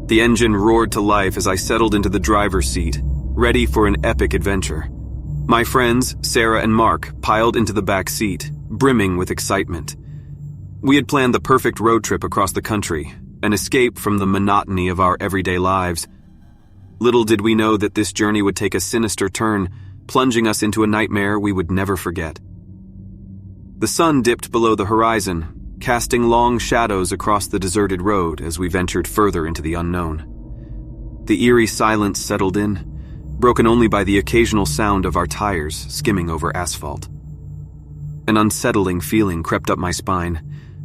The engine roared to life as I settled into the driver's seat, ready for an epic adventure. My friends, Sarah and Mark, piled into the back seat, brimming with excitement. We had planned the perfect road trip across the country, an escape from the monotony of our everyday lives. Little did we know that this journey would take a sinister turn, plunging us into a nightmare we would never forget. The sun dipped below the horizon, casting long shadows across the deserted road as we ventured further into the unknown. The eerie silence settled in, broken only by the occasional sound of our tires skimming over asphalt. An unsettling feeling crept up my spine,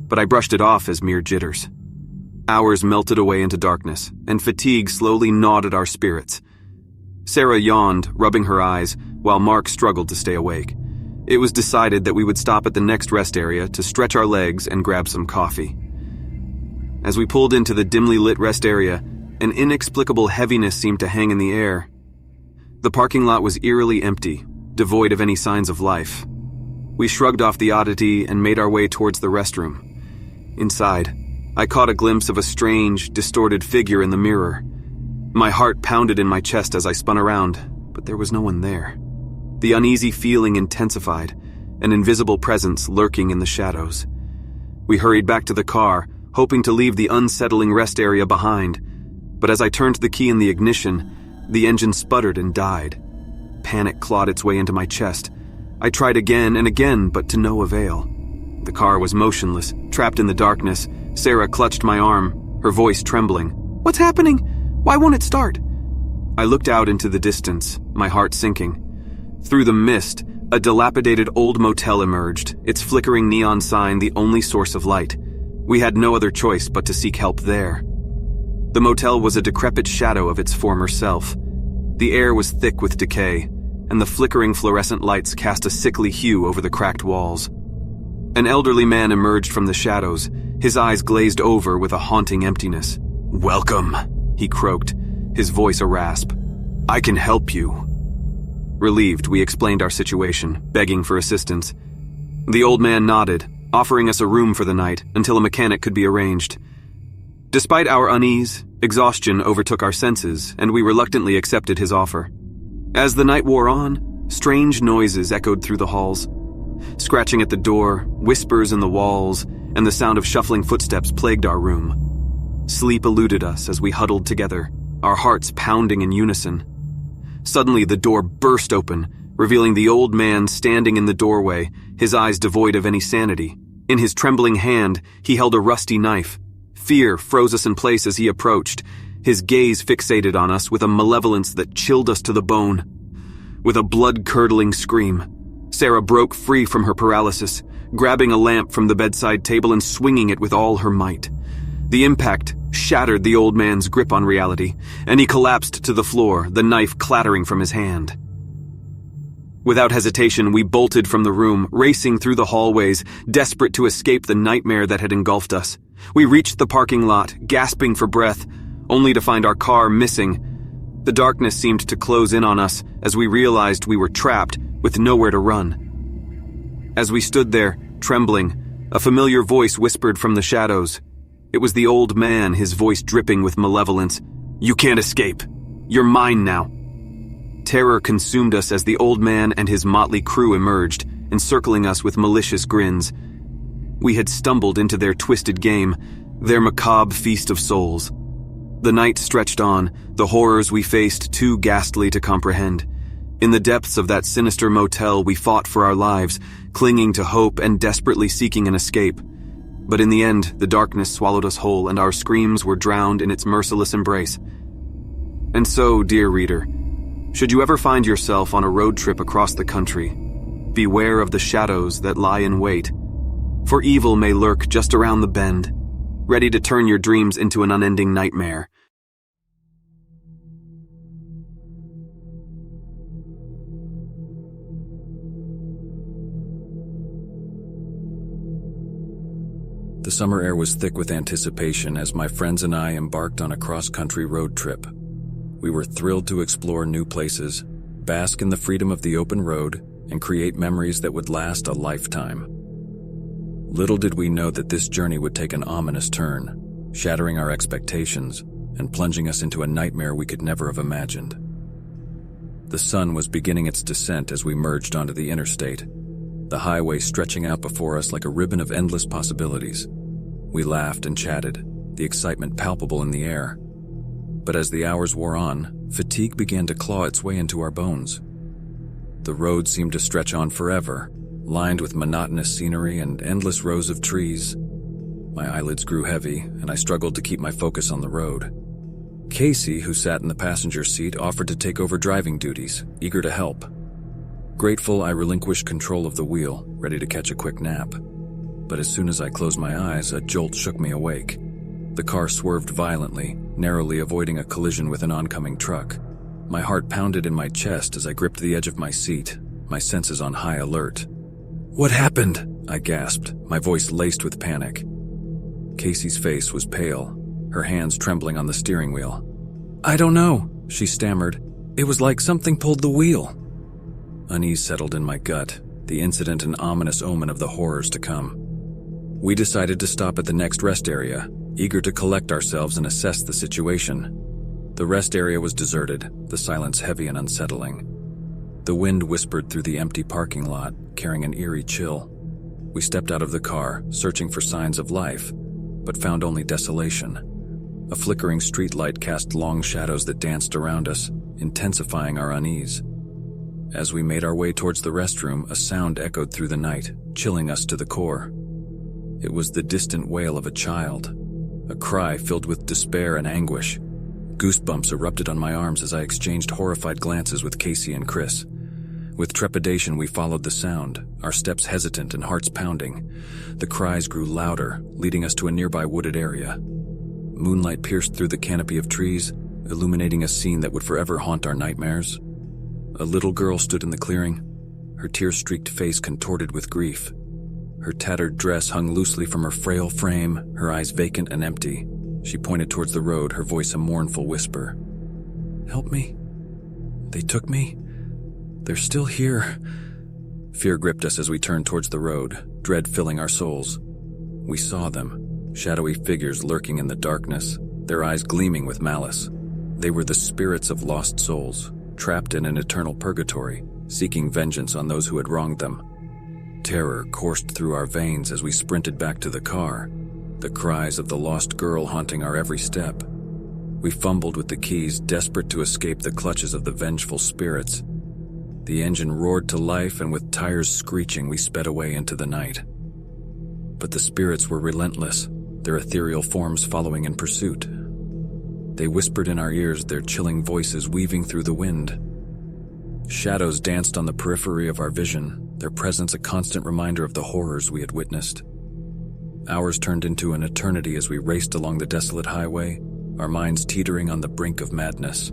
but I brushed it off as mere jitters. Hours melted away into darkness, and fatigue slowly gnawed at our spirits. Sarah yawned, rubbing her eyes, while Mark struggled to stay awake. It was decided that we would stop at the next rest area to stretch our legs and grab some coffee. As we pulled into the dimly lit rest area, an inexplicable heaviness seemed to hang in the air. The parking lot was eerily empty, devoid of any signs of life. We shrugged off the oddity and made our way towards the restroom. Inside, I caught a glimpse of a strange, distorted figure in the mirror. My heart pounded in my chest as I spun around, but there was no one there. The uneasy feeling intensified, an invisible presence lurking in the shadows. We hurried back to the car, hoping to leave the unsettling rest area behind, but as I turned the key in the ignition, the engine sputtered and died. Panic clawed its way into my chest. I tried again and again, but to no avail. The car was motionless, trapped in the darkness. Sarah clutched my arm, her voice trembling. "What's happening? Why won't it start?" I looked out into the distance, my heart sinking. Through the mist, a dilapidated old motel emerged, its flickering neon sign the only source of light. We had no other choice but to seek help there. The motel was a decrepit shadow of its former self. The air was thick with decay, and the flickering fluorescent lights cast a sickly hue over the cracked walls. An elderly man emerged from the shadows, his eyes glazed over with a haunting emptiness. "Welcome," he croaked, his voice a rasp. "I can help you." Relieved, we explained our situation, begging for assistance. The old man nodded, offering us a room for the night until a mechanic could be arranged. Despite our unease, exhaustion overtook our senses, and we reluctantly accepted his offer. As the night wore on, strange noises echoed through the halls. Scratching at the door, whispers in the walls, and the sound of shuffling footsteps plagued our room. Sleep eluded us as we huddled together, our hearts pounding in unison. Suddenly, the door burst open, revealing the old man standing in the doorway, his eyes devoid of any sanity. In his trembling hand, he held a rusty knife. Fear froze us in place as he approached, his gaze fixated on us with a malevolence that chilled us to the bone. With a blood-curdling scream, Sarah broke free from her paralysis, grabbing a lamp from the bedside table and swinging it with all her might. The impact shattered the old man's grip on reality, and he collapsed to the floor, the knife clattering from his hand. Without hesitation, we bolted from the room, racing through the hallways, desperate to escape the nightmare that had engulfed us. We reached the parking lot, gasping for breath, only to find our car missing. The darkness seemed to close in on us as we realized we were trapped, with nowhere to run. As we stood there, trembling, a familiar voice whispered from the shadows. It was the old man, his voice dripping with malevolence. "You can't escape. You're mine now." Terror consumed us as the old man and his motley crew emerged, encircling us with malicious grins. We had stumbled into their twisted game, their macabre feast of souls. The night stretched on, the horrors we faced too ghastly to comprehend. In the depths of that sinister motel, we fought for our lives, clinging to hope and desperately seeking an escape. But in the end, the darkness swallowed us whole, and our screams were drowned in its merciless embrace. And so, dear reader, should you ever find yourself on a road trip across the country, beware of the shadows that lie in wait, for evil may lurk just around the bend, ready to turn your dreams into an unending nightmare. The summer air was thick with anticipation as my friends and I embarked on a cross-country road trip. We were thrilled to explore new places, bask in the freedom of the open road, and create memories that would last a lifetime. Little did we know that this journey would take an ominous turn, shattering our expectations, and plunging us into a nightmare we could never have imagined. The sun was beginning its descent as we merged onto the interstate, the highway stretching out before us like a ribbon of endless possibilities. We laughed and chatted, the excitement palpable in the air. But as the hours wore on, fatigue began to claw its way into our bones. The road seemed to stretch on forever, lined with monotonous scenery and endless rows of trees. My eyelids grew heavy, and I struggled to keep my focus on the road. Casey, who sat in the passenger seat, offered to take over driving duties, eager to help. Grateful, I relinquished control of the wheel, ready to catch a quick nap. But as soon as I closed my eyes, a jolt shook me awake. The car swerved violently, narrowly avoiding a collision with an oncoming truck. My heart pounded in my chest as I gripped the edge of my seat, my senses on high alert. "What happened?" I gasped, my voice laced with panic. Casey's face was pale, her hands trembling on the steering wheel. "I don't know," she stammered. "It was like something pulled the wheel." Unease settled in my gut, the incident an ominous omen of the horrors to come. We decided to stop at the next rest area, eager to collect ourselves and assess the situation. The rest area was deserted, the silence heavy and unsettling. The wind whispered through the empty parking lot, carrying an eerie chill. We stepped out of the car, searching for signs of life, but found only desolation. A flickering streetlight cast long shadows that danced around us, intensifying our unease. As we made our way towards the restroom, a sound echoed through the night, chilling us to the core. It was the distant wail of a child, a cry filled with despair and anguish. Goosebumps erupted on my arms as I exchanged horrified glances with Casey and Chris. With trepidation, we followed the sound, our steps hesitant and hearts pounding. The cries grew louder, leading us to a nearby wooded area. Moonlight pierced through the canopy of trees, illuminating a scene that would forever haunt our nightmares. A little girl stood in the clearing, her tear-streaked face contorted with grief. Her tattered dress hung loosely from her frail frame, her eyes vacant and empty. She pointed towards the road, her voice a mournful whisper. "Help me. They took me. They're still here." Fear gripped us as we turned towards the road, dread filling our souls. We saw them, shadowy figures lurking in the darkness, their eyes gleaming with malice. They were the spirits of lost souls, trapped in an eternal purgatory, seeking vengeance on those who had wronged them. Terror coursed through our veins as we sprinted back to the car, the cries of the lost girl haunting our every step. We fumbled with the keys, desperate to escape the clutches of the vengeful spirits. The engine roared to life, and with tires screeching, we sped away into the night. But the spirits were relentless, their ethereal forms following in pursuit. They whispered in our ears, their chilling voices weaving through the wind. Shadows danced on the periphery of our vision, their presence a constant reminder of the horrors we had witnessed. Hours turned into an eternity as we raced along the desolate highway, our minds teetering on the brink of madness.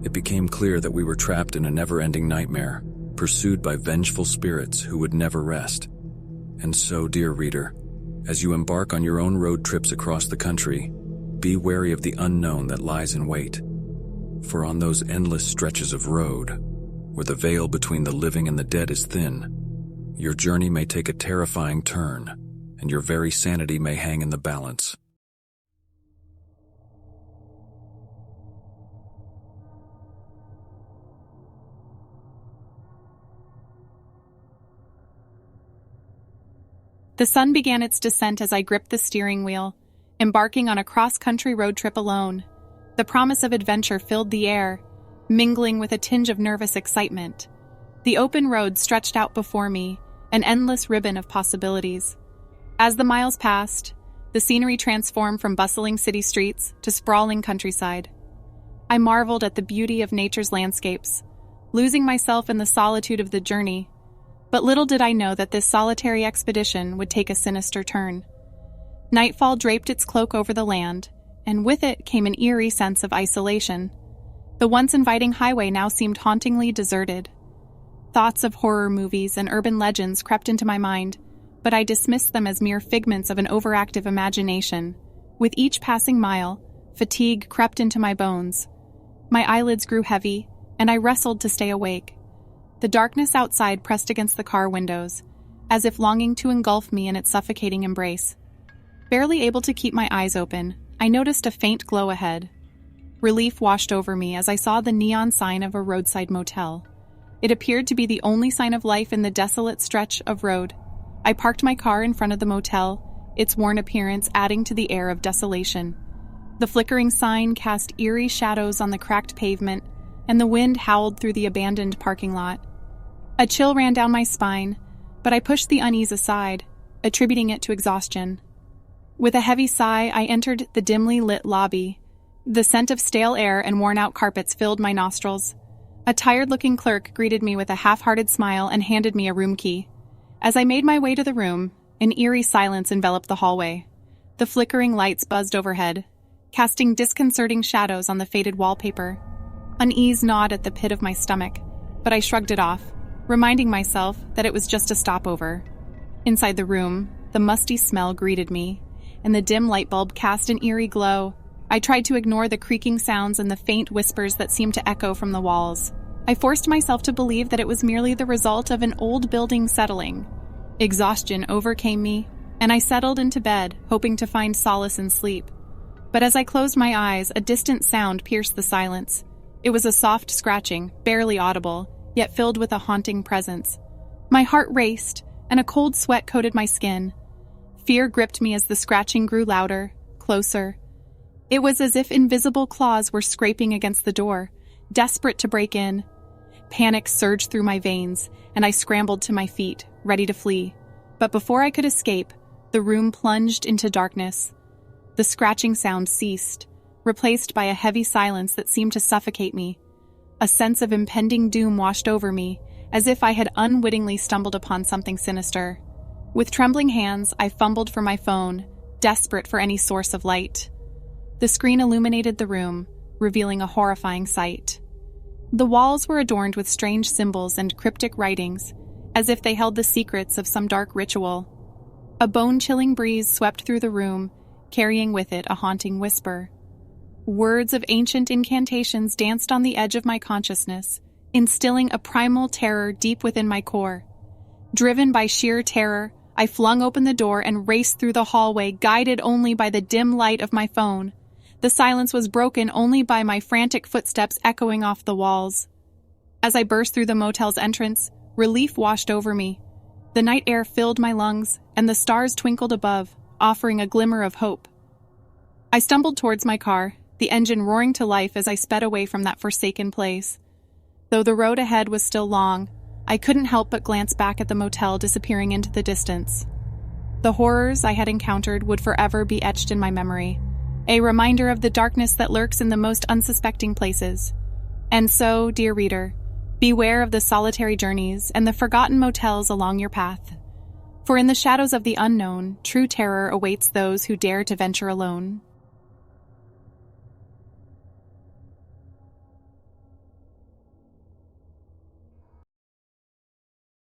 It became clear that we were trapped in a never-ending nightmare, pursued by vengeful spirits who would never rest. And so, dear reader, as you embark on your own road trips across the country, be wary of the unknown that lies in wait. For on those endless stretches of road, where the veil between the living and the dead is thin, your journey may take a terrifying turn, and your very sanity may hang in the balance. The sun began its descent as I gripped the steering wheel, embarking on a cross-country road trip alone. The promise of adventure filled the air, mingling with a tinge of nervous excitement. The open road stretched out before me, an endless ribbon of possibilities. As the miles passed, the scenery transformed from bustling city streets to sprawling countryside. I marveled at the beauty of nature's landscapes, losing myself in the solitude of the journey. But little did I know that this solitary expedition would take a sinister turn. Nightfall draped its cloak over the land, and with it came an eerie sense of isolation. The once inviting highway now seemed hauntingly deserted. Thoughts of horror movies and urban legends crept into my mind, but I dismissed them as mere figments of an overactive imagination. With each passing mile, fatigue crept into my bones. My eyelids grew heavy, and I wrestled to stay awake. The darkness outside pressed against the car windows, as if longing to engulf me in its suffocating embrace. Barely able to keep my eyes open, I noticed a faint glow ahead, Relief washed over me as I saw the neon sign of a roadside motel. It appeared to be the only sign of life in the desolate stretch of road. I parked my car in front of the motel, its worn appearance adding to the air of desolation. The flickering sign cast eerie shadows on the cracked pavement, and the wind howled through the abandoned parking lot. A chill ran down my spine, but I pushed the unease aside, attributing it to exhaustion. With a heavy sigh, I entered the dimly lit lobby. The scent of stale air and worn-out carpets filled my nostrils. A tired-looking clerk greeted me with a half-hearted smile and handed me a room key. As I made my way to the room, an eerie silence enveloped the hallway. The flickering lights buzzed overhead, casting disconcerting shadows on the faded wallpaper. Unease gnawed at the pit of my stomach, but I shrugged it off, reminding myself that it was just a stopover. Inside the room, the musty smell greeted me, and the dim light bulb cast an eerie glow. I tried to ignore the creaking sounds and the faint whispers that seemed to echo from the walls. I forced myself to believe that it was merely the result of an old building settling. Exhaustion overcame me, and I settled into bed, hoping to find solace in sleep. But as I closed my eyes, a distant sound pierced the silence. It was a soft scratching, barely audible, yet filled with a haunting presence. My heart raced, and a cold sweat coated my skin. Fear gripped me as the scratching grew louder, closer. It was as if invisible claws were scraping against the door, desperate to break in. Panic surged through my veins, and I scrambled to my feet, ready to flee. But before I could escape, the room plunged into darkness. The scratching sound ceased, replaced by a heavy silence that seemed to suffocate me. A sense of impending doom washed over me, as if I had unwittingly stumbled upon something sinister. With trembling hands, I fumbled for my phone, desperate for any source of light. The screen illuminated the room, revealing a horrifying sight. The walls were adorned with strange symbols and cryptic writings, as if they held the secrets of some dark ritual. A bone-chilling breeze swept through the room, carrying with it a haunting whisper. Words of ancient incantations danced on the edge of my consciousness, instilling a primal terror deep within my core. Driven by sheer terror, I flung open the door and raced through the hallway, guided only by the dim light of my phone. The silence was broken only by my frantic footsteps echoing off the walls. As I burst through the motel's entrance, relief washed over me. The night air filled my lungs, and the stars twinkled above, offering a glimmer of hope. I stumbled towards my car, the engine roaring to life as I sped away from that forsaken place. Though the road ahead was still long, I couldn't help but glance back at the motel disappearing into the distance. The horrors I had encountered would forever be etched in my memory, a reminder of the darkness that lurks in the most unsuspecting places. And so, dear reader, beware of the solitary journeys and the forgotten motels along your path. For in the shadows of the unknown, true terror awaits those who dare to venture alone.